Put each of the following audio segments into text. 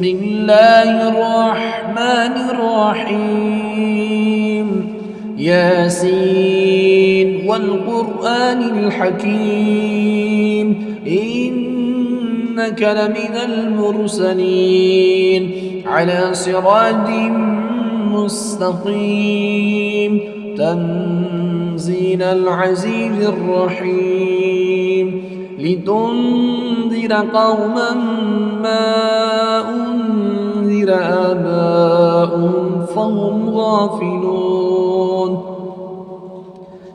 بسم الله الرحمن الرحيم ياسين والقرآن الحكيم إنك لمن المرسلين على صراط مستقيم تنزيل العزيز الرحيم لتنذر قوما ما أنذر آباؤهم فهم غافلون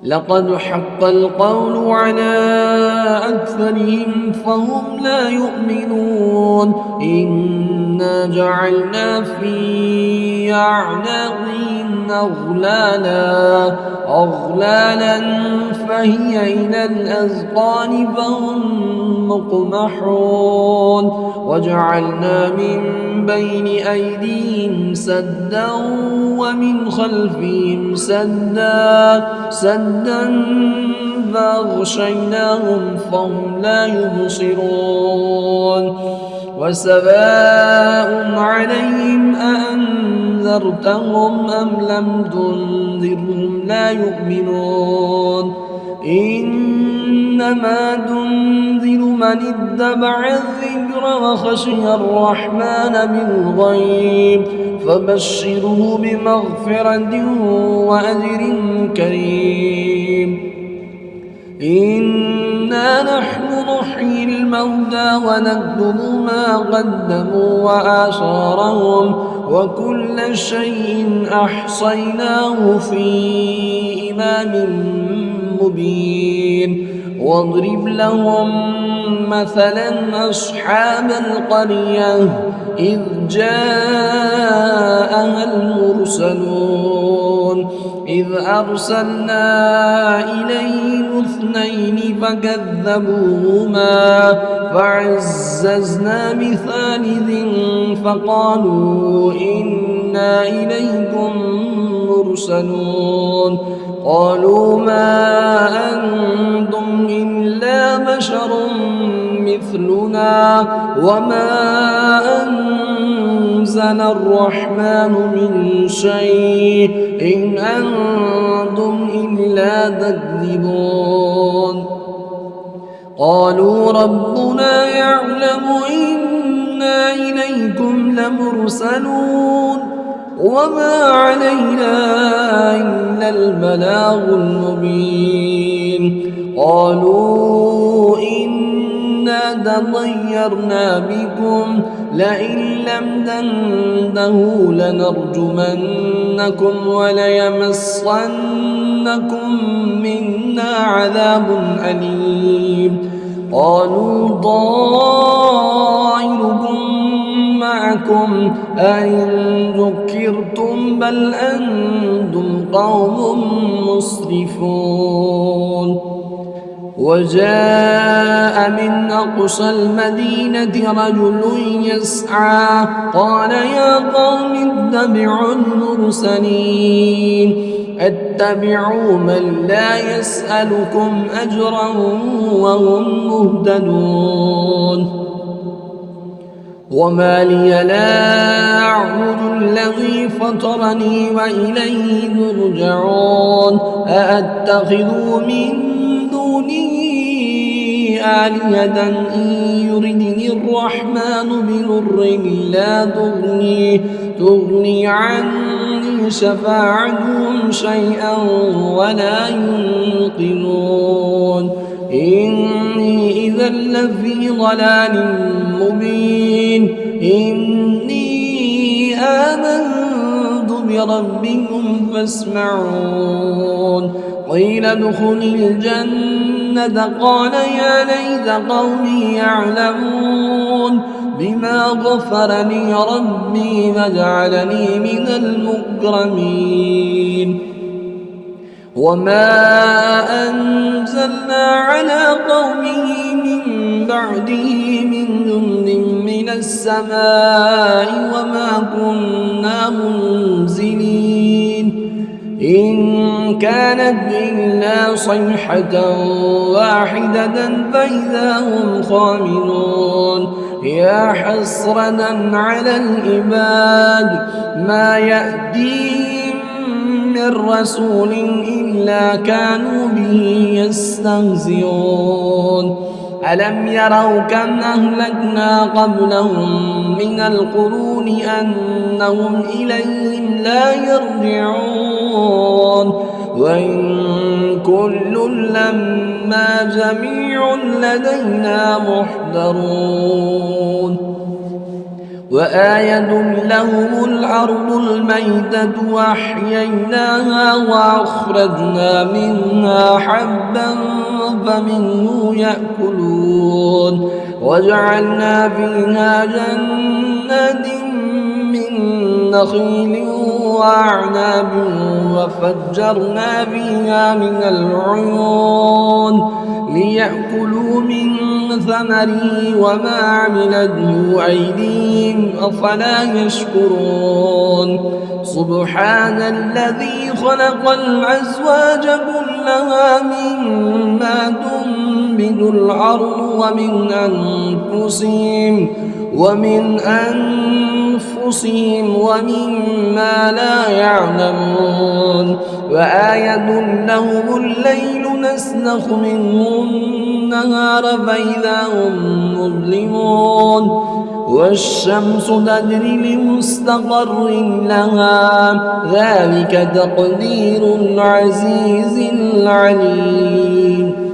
لقد حق القول على أكثرهم فهم لا يؤمنون إنا جعلنا في أعناقهم أغلالا فهي إلى الأذقان فهم مقمحون وجعلنا من بين أيديهم سدا ومن خلفهم سدا فأغشيناهم فهم لا يبصرون وسواء عليهم أأنذرتهم أم لم تنذرهم لا يؤمنون إنما تنذر من اتبع الذكر وخشي الرحمن بالغيب فبشره بمغفرة وأجر كريم إنا نحن نحيي الموتى ونكتب ما قدموا وآثارهم وكل شيء أحصيناه في إمام مبين واضرب لهم مثلا أصحاب القرية إذ جاءها المرسلون إذ أرسلنا إليهم اثنين فكذبوهما فعززنا بثالث فقالوا إنا إليكم مرسلون قالوا ما أنتم إلا بشر مثلنا وما أنزل الرحمن من شيء إن أنتم إلا تكذبون قالوا ربنا يعلم إنا إليكم لمرسلون وما علينا إلا البلاغ المبين قالوا إنا تطيرنا بكم لئن لم تنتهوا لنرجمنكم وليمسنكم منا عذاب أليم قالوا طائركم معكم أئن ذكرتم بل أنتم قوم مسرفون وجاء من أقصى المدينة رجل يسعى قال يا قوم اتبعوا المرسلين اتبعوا من لا يسألكم أجرا وهم مهتدون وما لي لا أعبد الذي فطرني وإليه ترجعون أأتخذ من دونه آلهة إن يردني الرحمن بضر لا تغني عني شفاعتهم شيئا ولا ينقذون إني إذا لفي ضلال مبين إني آمنت بربكم فاسمعون قيل ادخل الجنة قال يا ليت قومي يعلمون بما غفر لي ربي وجعلني من المكرمين وما أنزلنا على قومه من بعده من جند من السماء وما كنا منزلين إن كانت إلا صيحة واحدة فإذا هم خامدون يا حسرة على العباد ما يأتيهم من رسول إلا كانوا به يستهزئون ألم يروا كم أهلكنا قبلهم من القرون أنهم إليهم لا يرجعون وإن كل لما جميع لدينا محضرون وآية لهم الأرض الميتة وأحييناها وأخرجنا منها حبا فمنه يأكلون وجعلنا فيها جنات من نخيل وأعناب وفجرنا فيها من العيون ليأكلوا من ثمره وما عملته أيديهم أفلا يشكرون سبحان الذي خلق الأزواج كلها مما تنبت الأرض ومن أنفسهم ومما لا يعلمون وآية لهم الليل نسلخ منه النهار فإذا هم مظلمون والشمس تجري لمستقر لها ذلك تقدير العزيز العليم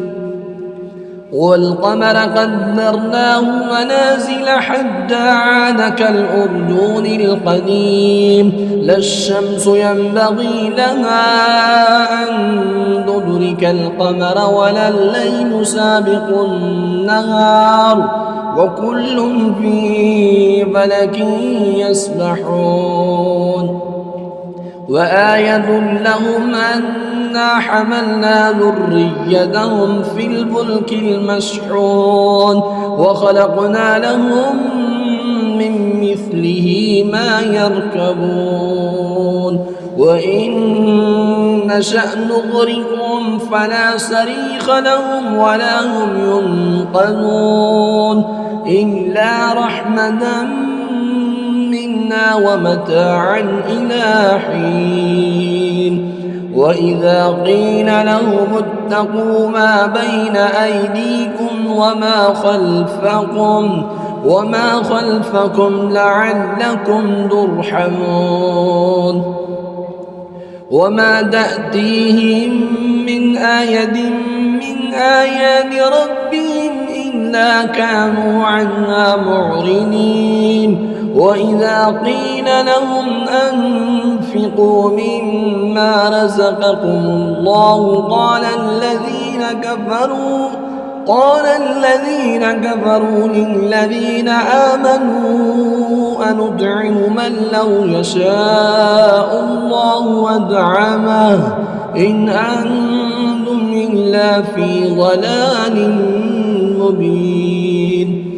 والقمر قدرناه منازل حتى عاد كالأرجون القديم لا الشمس ينبغي لها أن تدرك القمر ولا الليل سابق النهار وكل في فلك يسبحون وآية لهم أنا حملنا ذريتهم في الفلك المشحون وخلقنا لهم من مثله ما يركبون وإن نشأ نغرقهم فلا صريخ لهم ولا هم ينقذون إلا رحمة منا ومتاعا إلى حين وإذا قيل لهم اتقوا ما بين أيديكم وما خلفكم لعلكم ترحمون وما تأتيهم من آية من آيات ربهم إلا كانوا عنها معرضين وإذا قيل لهم أنفقوا مما رزقكم الله قال الذين كفروا للذين آمنوا أنطعم من لو يشاء الله أطعمه إن أنتم إلا في ضلال مبين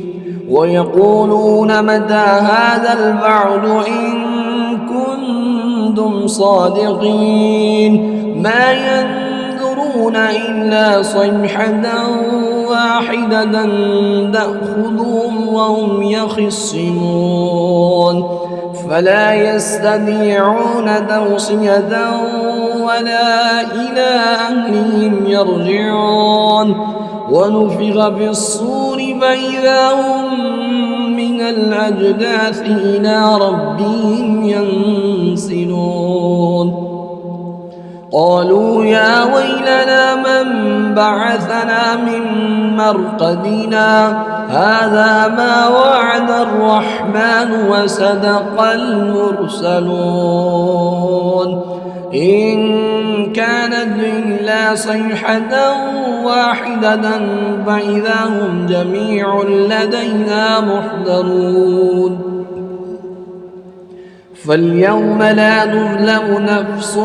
ويقولون متى هذا الوعد إن كنتم صادقين ما ينظرون إلا صيحة واحدة تأخذهم وهم يخصمون فلا يستطيعون توصية ولا إلى أهلهم يرجعون ونفخ في الصور فإذا هم من الأجداث إلى ربهم ينسلون قالوا يا ويلنا من بعثنا من مرقدنا هذا ما وعد الرحمن وصدق المرسلون إن كانت إلا صيحة واحدة فإذا هم جميع لدينا محضرون فاليوم لا تظلم نفس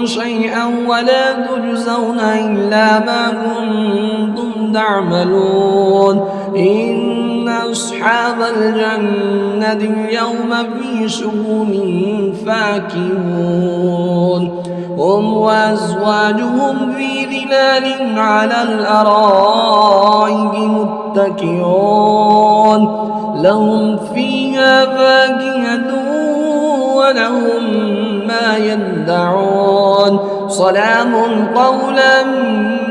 شيئا ولا تجزون إلا ما كنتم تعملون إن أصحاب الجنة اليوم في شغل فاكهون هم وأزواجهم في ظلال على الأرائك متكئون لهم فيها فاكهة ولهم ما يدعون سلام قولا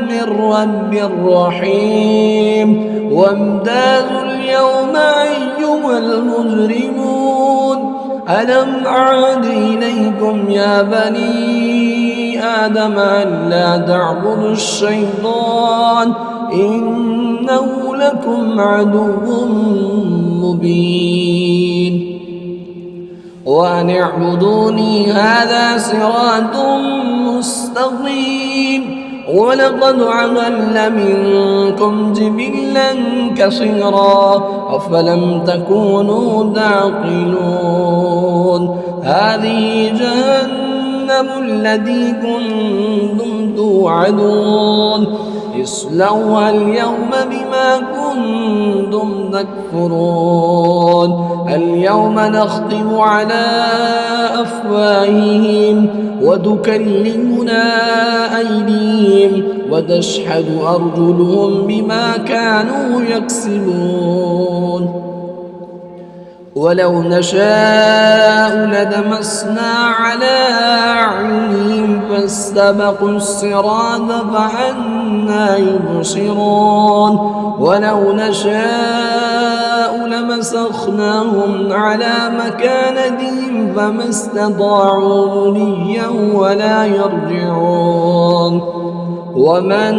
من رب رحيم وامتازوا اليوم أيها المجرمون ألم أعد إليكم يا بني آدم ألا تعبدوا الشيطان إنه لكم عدو مبين وأن اعبدوني هذا صراط مستقيم ولقد عملنا منكم جبلا كثيرا أفلم تكونوا تعقلون هذه جهنم التي كنتم توعدون اصلوها اليوم بما كنتم تكفرون اليوم نختم على أفواههم وتكلمنا أيديهم وتشهد أرجلهم بما كانوا يكسبون ولو نشاء لدمسنا على أعينهم فاستبقوا الصراط فأنى يبصرون ولو نشاء لمسخناهم على مكانتهم فما استطاعوا مضيا ولا يرجعون ومن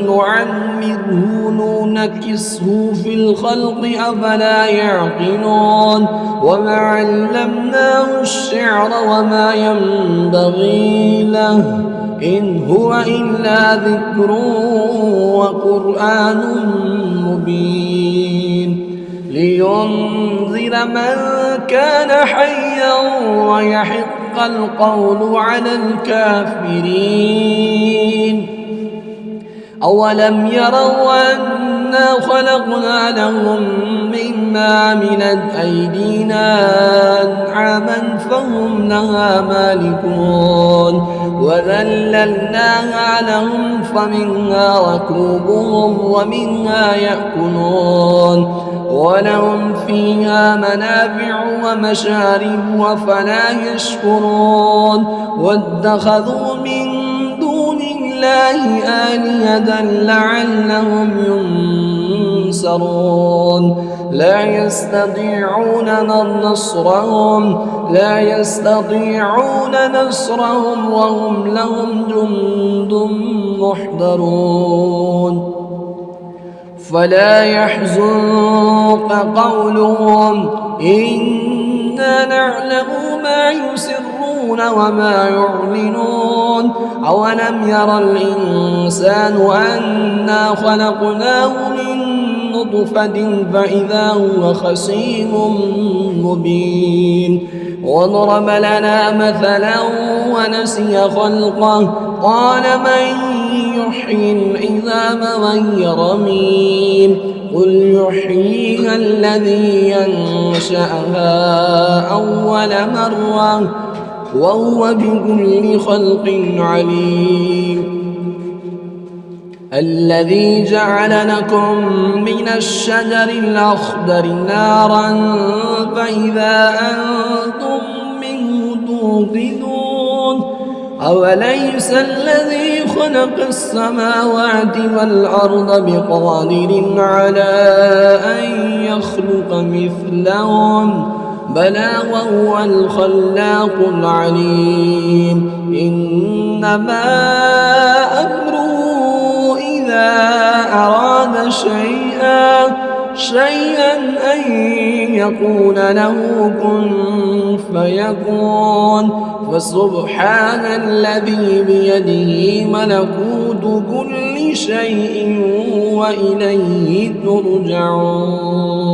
نعمره ننكسه في الخلق أفلا يعقلون وما علمناه الشعر وما ينبغي له إن هو إلا ذكر وقرآن مبين لينذر من كان حيا ويحق القول على الكافرين أولم يروا أنا خلقنا لهم مما عملت أيدينا أنعاما فهم لها مالكون وذللناها لهم فمنها ركوبهم ومنها يأكلون ولهم فيها منافع ومشارب أفلا يشكرون واتخذوا من دون الله آلهة لعلهم ينصرون لا يستطيعون نصرهم وهم لهم جند محضرون فلا يحزنك قولهم إنا نعلم ما يسرون وما يعلنون أولم ير الإنسان أنا خلقناه من نطفة فإذا هو خصيم مبين وضرب لنا مثلا ونسي خلقه قال من يحيي العظام وهي رميم قل يحييها الذي ينشأها أول مرة وهو بكل خلق عليم الذي جعل لكم من الشجر الأخضر نارا فإذا أنتم منه توقدون أوليس الذي خلق السماوات والأرض بقادر على أن يخلق مثلهم بلى وهو الخلاق العليم إنما أمره إذا أراد شيئا أن يقول له كن فيكون فسبحان الذي بيده ملكوت كل شيء وإليه ترجعون